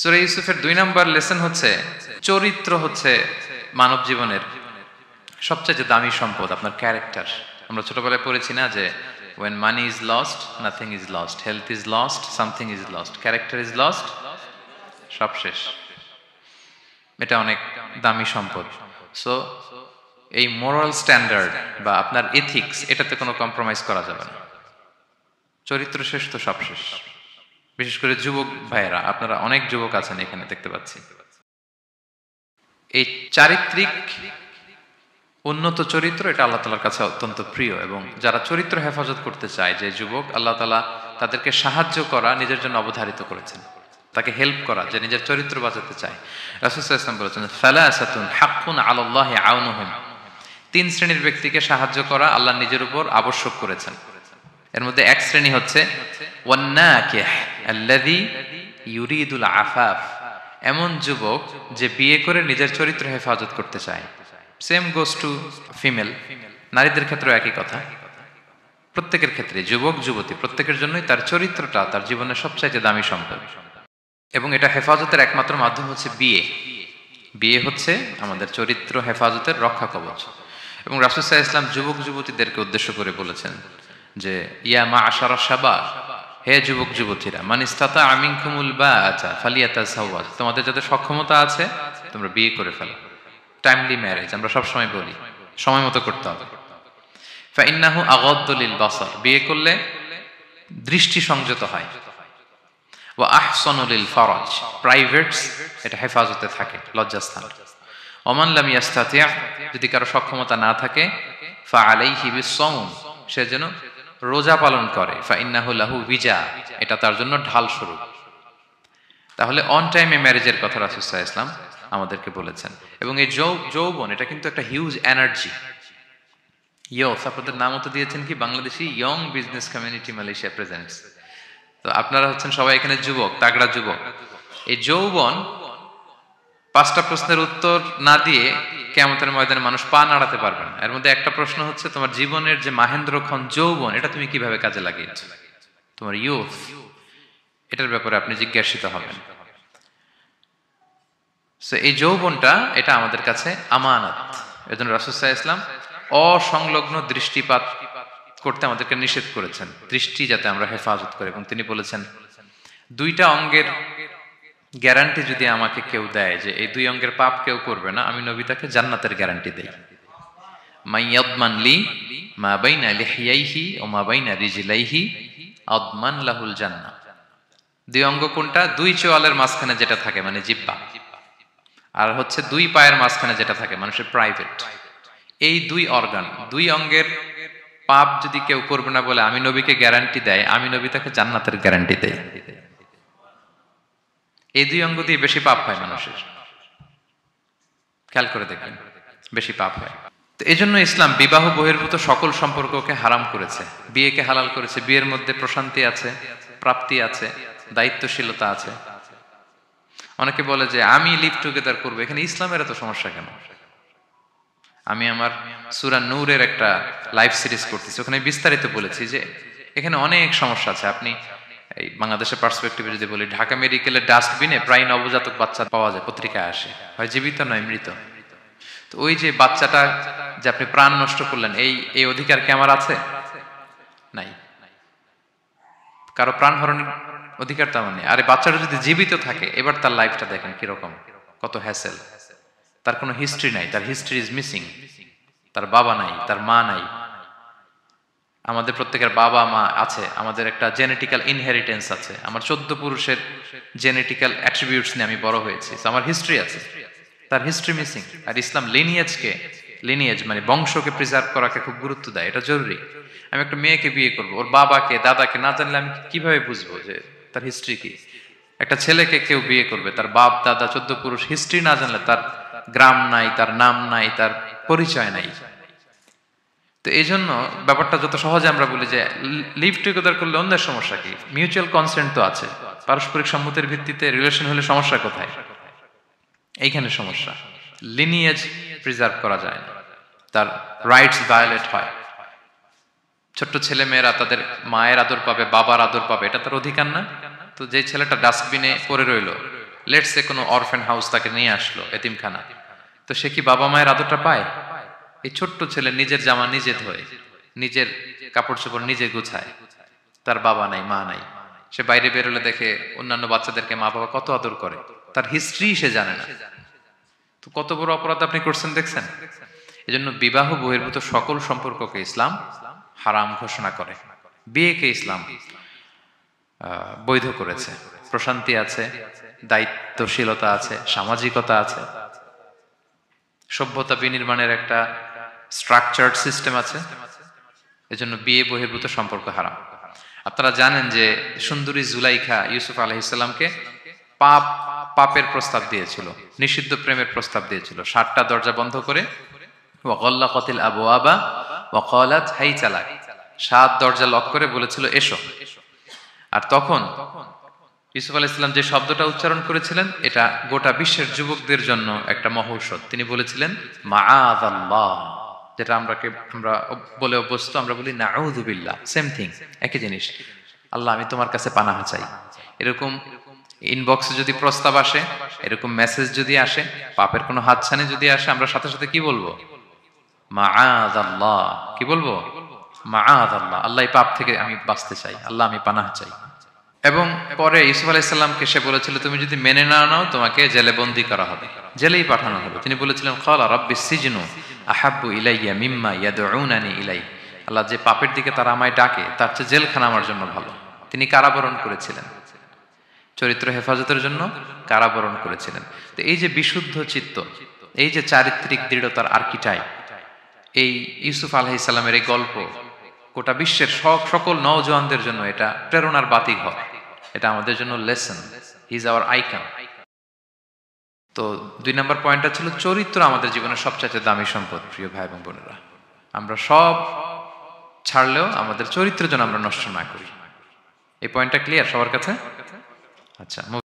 সূরা ইউসুফের 2 নম্বর লেসন হচ্ছে চরিত্র হচ্ছে মানব জীবনের সবচেয়ে দামি সম্পদ, আপনার ক্যারেক্টার। আমরা ছোটবেলায় পড়েছি না যে when money is lost nothing is lost, health is lost something is lost, character is lost সব শেষ। এটা অনেক দামি সম্পদ। সো এই মোরাল স্ট্যান্ডার্ড বা আপনার এথিক্স, এটাতে কোনো কম্প্রোমাইজ করা যাবে না। চরিত্র শেষ তো সব শেষ। বিশেষ করে যুবক ভাইয়েরা, আপনারা অনেক যুবক আছেন এখানে দেখতে পাচ্ছি। এই চারিত্রিক উন্নত চরিত্র, এটা আল্লাহ তাআলার কাছে অত্যন্ত প্রিয়, এবং যারা চরিত্র হেফাজত করতে চায়, যে যুবক, আল্লাহ তাআলা তাদেরকে সাহায্য করা নিজের জন্য অবধারিত করেছেন, তাকে হেল্প করা, যে নিজের চরিত্র বাঁচাতে চায়। রাসূল সাল্লাল্লাহু আলাইহি ওয়াসাল্লাম বলেছেন, সালাসাতুন হাক্কুন আলাল্লাহি আউনুহুম, 3 শ্রেণীর ব্যক্তিকে সাহায্য করা আল্লাহ নিজের উপর আবশ্যক করেছেন। এর মধ্যে এক শ্রেণী হচ্ছে ওয়ান্নাকিহ আল্লাযী ইউরিদুল আফাফ, এমন যুবক যে বিয়ে করে নিজের চরিত্র হেফাজত করতে চায়। সেম গোস টু ফিমেল, নারীদের ক্ষেত্রেও একই কথা। প্রত্যেকের ক্ষেত্রে, যুবক যুবতী প্রত্যেকের জন্যই তার চরিত্রটা তার জীবনের সবচাইতে দামি সম্পদ, এবং এটা হেফাজতের একমাত্র মাধ্যম হচ্ছে বিয়ে। বিয়ে হচ্ছে আমাদের চরিত্র হেফাজতের রক্ষা কবচ। এবং রাসূল সাল্লাল্লাহু আলাইহি ওয়াসাল্লাম যুবক যুবতীদেরকে উদ্দেশ্য করে বলেছেন যে ইয়া মাআশারা শাবাব, হে যুবক যুবতীরা, মান ইসতাতা মিনকুমুল বাআতা ফালিয়াতাযাওয়াজ, তোমাদের যাদের সক্ষমতা আছে তোমরা বিয়ে করে ফেলো। টাইমলি ম্যারেজ আমরা সব সময় বলি, সময় মতো করতে হবে। ফাইন্নাহু আগাদ্দু লিল বাসার, বিয়ে করলে দৃষ্টি সংযত হয়। ওয়া আহসানু লিল ফারাজ, প্রাইভেটস এটা হেফাজতে থাকে, লজ্জাস্থান। ওমান লাম ইয়াস্তাতি', যদি কারো সক্ষমতা না থাকে, ফাআলাইহি বিসসাওম, সে যেন রোজা পালন করে। ফাইন্নাহু লাহু বিজা, এটা তার জন্য ঢাল স্বরূপ। তাহলে অন টাইমে ম্যারেজের কথা রাসূল সাল্লাল্লাহু আলাইহি ওয়াসাল্লাম আমাদেরকে বলেছেন। এবং এই যৌবন, এটা কিন্তু একটা হিউজ এনার্জি। ইয়স, আপনাদের নামও তো দিয়েছেন কি Bangladeshi young business community Malaysia presents. তো আপনারা হচ্ছেন সবাই এখানে যুবক, তাগড়া যুবক। এই যৌবন, 5টা প্রশ্নের উত্তর না দিয়ে কিয়ামতের ময়দানে মানুষ পা নাড়াতে পারবে না। এর মধ্যে একটা প্রশ্ন হচ্ছে, তোমার জীবনের যে মাহেন্দ্রক্ষণ যৌবন, এটা তুমি কিভাবে কাজে লাগিয়েছো, তোমার ইয়ুথ, এটার ব্যাপারে আপনি জিজ্ঞাসিত হবেন। সো এই যৌবনটা, এটা আমাদের কাছে আমানত। এজন্য রাসূল সাল্লাল্লাহু আলাইহি ওয়াসাল্লাম অসংলগ্ন দৃষ্টিপাত করতে আমাদেরকে নিষেধ করেছেন, দৃষ্টি যাতে আমরা হেফাজত করি। এবং তিনি বলেছেন, 2টা অঙ্গের গ্যারান্টি যদি আমাকে কেউ দেয় যে এই 2 অঙ্গের পাপ কেউ করবে না, আমি নবী তাকে জান্নাতের গ্যারান্টি দেই। মাইয়াদমান লি মা বাইনা লিহিয়াইহি ওয়া মা বাইনা রিজলাইহি আদমান লাহুল জান্নাহ। 2 অঙ্গ কোনটা? 2 চোয়ালের মাঝখানে যেটা থাকে, মানে জিহ্বা, আর হচ্ছে 2 পায়ের মাঝখানে যেটা থাকে, মানুষের প্রাইভেট। এই 2 অর্গান, 2 অঙ্গের পাপ যদি কেউ করবে না বলে আমি নবীকে গ্যারান্টি দেয়, আমি নবী তাকে জান্নাতের গ্যারান্টি দেই। এই 2 অঙ্গ দিয়ে বেশি পাপ হয় মানুষের, খেয়াল করে দেখবেন, বেশি পাপ হয়। তো এই জন্য ইসলাম বিবাহ বহির্ভূত সকল সম্পর্ককে হারাম করেছে, বিয়েকে হালাল করেছে। বিয়ের মধ্যে প্রশান্তি আছে, প্রাপ্তি আছে, দায়িত্বশীলতা আছে। অনেকে বলে যে আমি লিভ টুগেদার করবো, এখানে ইসলামের এত সমস্যা কেন? আমি আমার সূরা নূরের একটা লাইভ সিরিজ করতেছি, ওখানে বিস্তারিত বলেছি যে এখানে অনেক সমস্যা আছে। আপনি এই বাংলাদেশের পার্সপেক্টিভে যদি বলি, ঢাকা মেডিকেলের ডাস্টবিনে প্রায় নবজাতক বাচ্চা পাওয়া যায়, পত্রিকায় আসে, হয় জীবিত নয় মৃত। তো ওই যে বাচ্চাটা যে আপনি প্রাণ নষ্ট করলেন, এই অধিকার কি আমার আছে? নাই। কারো প্রাণ হরণের অধিকার তো আমার নেই। আরে বাচ্চাটা যদি জীবিত থাকে, এবার তার লাইফটা দেখেন কিরকম, কত হ্যাসেল। তার কোনো হিস্ট্রি নাই, তার হিস্ট্রি ইজ মিসিং। তার বাবা নাই, তার মা নাই। আমাদের প্রত্যেকের বাবা মা আছে, আমাদের একটা জেনেটিক্যাল ইনহেরিটেন্স আছে। আমার 14 পুরুষের জেনেটিক্যাল অ্যাট্রিবিউটস নিয়ে আমি বড় হয়েছি, আমার হিস্ট্রি আছে, তার হিস্ট্রি মিসিং। আর ইসলাম লিনিয়েজ মানে বংশকে প্রিজার্ভ করাকে খুব গুরুত্ব দেয়, এটা জরুরি। আমি একটা মেয়েকে বিয়ে করবো, ওর বাবাকে দাদাকে না জানলে আমি কিভাবে বুঝবো যে তার হিস্ট্রি কি? একটা ছেলেকে কেউ বিয়ে করবে, তার বাপ দাদা 14 পুরুষ হিস্ট্রি না জানলে তার গ্রাম নাই, তার নাম নাই, তার পরিচয় নাই। তো এই জন্য ব্যাপারটা যত সহজে আমরা বলি যে লিভ টুগেদার করলে অন্যের সমস্যা কি? মিউচুয়াল কনসেন্ট তো আছে, পারস্পরিক সম্মতির ভিত্তিতে রিলেশন হলে সমস্যা কোথায়? এইখানে সমস্যা। লিনিয়েজ প্রিজার্ভ করা যায় না, তার রাইটস ভায়োলেট হয়। ছোট্ট ছেলে মেয়েরা তাদের মায়ের আদর পাবে, বাবার আদর পাবে, এটা তার অধিকার না? তো যে ছেলেটা ডাস্টবিনে পড়ে রইলো, লেটস সে কোনো অরফ্যান হাউস তাকে নিয়ে আসলো, এতিমখানা, তো সে কি বাবা মায়ের আদরটা পায়? এই ছোট্ট ছেলে নিজের জামা নিজে ধোয়, নিজের কাপড় চোপড় নিজে গুছায়, তার বাবা নাই মা নাই, সে বাইরে বেরোলে দেখে অন্যান্য বাচ্চাদেরকে মা বাবা কত আদর করে, তার হিস্ট্রি সে জানে না। তো কত বড় অপরাধ আপনি করছেন দেখছেন। এজন্য বিবাহ বহির্ভূত সকল সম্পর্ককে ইসলাম হারাম ঘোষণা করে, বিয়েকে ইসলাম বৈধ করেছে। প্রশান্তি আছে, দায়িত্বশীলতা আছে, সামাজিকতা আছে, সভ্যতা বিনির্মাণের একটা স্ট্রাকচার্ড সিস্টেম আছে। এজন্য বিয়ে বহির্ভূত সম্পর্ক হারাম। আপনারা জানেন যে সুন্দরী জুলাইখা ইউসুফ আলাইহিসসালামকে পাপের প্রস্তাব দিয়েছিল, নিষিদ্ধ প্রেমের প্রস্তাব দিয়েছিল। 7টা দরজা বন্ধ করে ওয়াগাল্লাকাতিল আবওয়াবা ওয়া ক্বালাত হাইতা লাক, 7 দরজা লক করে বলেছিল এসো। আর তখন ইউসুফ আলাইহিস সালাম যে শব্দটা উচ্চারণ করেছিলেন এটা গোটা বিশ্বের যুবকদের জন্য একটা মহৌষধ। তিনি বলেছিলেন মাআযাল্লাহ, যেটা আমরা বলে অভ্যস্ত, আমরা বলি নাউযু বিল্লাহ, সেম থিং, একই জিনিস। আল্লাহ আমি তোমার কাছে পানাহ চাই। এরকম ইনবক্সে যদি প্রস্তাব আসে, এরকম মেসেজ যদি আসে, পাপের কোনো হাতছানি যদি আসে, আমরা সাথে সাথে কি বলবো? মাআযাল্লাহ। কি বলবো? মাআযাল্লাহ, আল্লাহ এই পাপ থেকে আমি বাঁচতে চাই, আল্লাহ আমি পানাহ চাই। এবং পরে ইউসুফ আলাইহিস সালামকে সে বলেছিল তুমি যদি মেনে না নাও তোমাকে জেলে বন্দী করা হবে, জেলেই পাঠানো হবে। তিনি বলেছিলেন ক্বালা রাব্বিস সিজনু আহাব্বু ইলাইয়া মিম্মা ইয়াদউনানি ইলাই, আল্লাহ যে পাপের দিকে তারা আমায় ডাকে তার চেয়ে জেলখানা আমার জন্য ভালো। তিনি কারাবরণ করেছিলেন, চরিত্র হেফাজতের জন্য কারাবরণ করেছিলেন। তো এই যে বিশুদ্ধ চিত্ত, এই যে চারিত্রিক দৃঢ়তার আর্কিটাইপ, এই ইউসুফ আলাইহিস সালামের এই গল্প গোটা বিশ্বের সকল নওজওয়ানদের জন্য এটা প্রেরণার বাতিঘর, এটা আমাদের জন্য lesson. He is our icon. তো 2 নম্বর পয়েন্টটা ছিল চরিত্র আমাদের জীবনের সবচেয়ে দামি সম্পদ। প্রিয় ভাই এবং বোনেরা, আমরা সব ছাড়লেও আমাদের চরিত্র যেন আমরা নষ্ট না করি। এই পয়েন্টটা ক্লিয়ার সবার কাছে? আচ্ছা।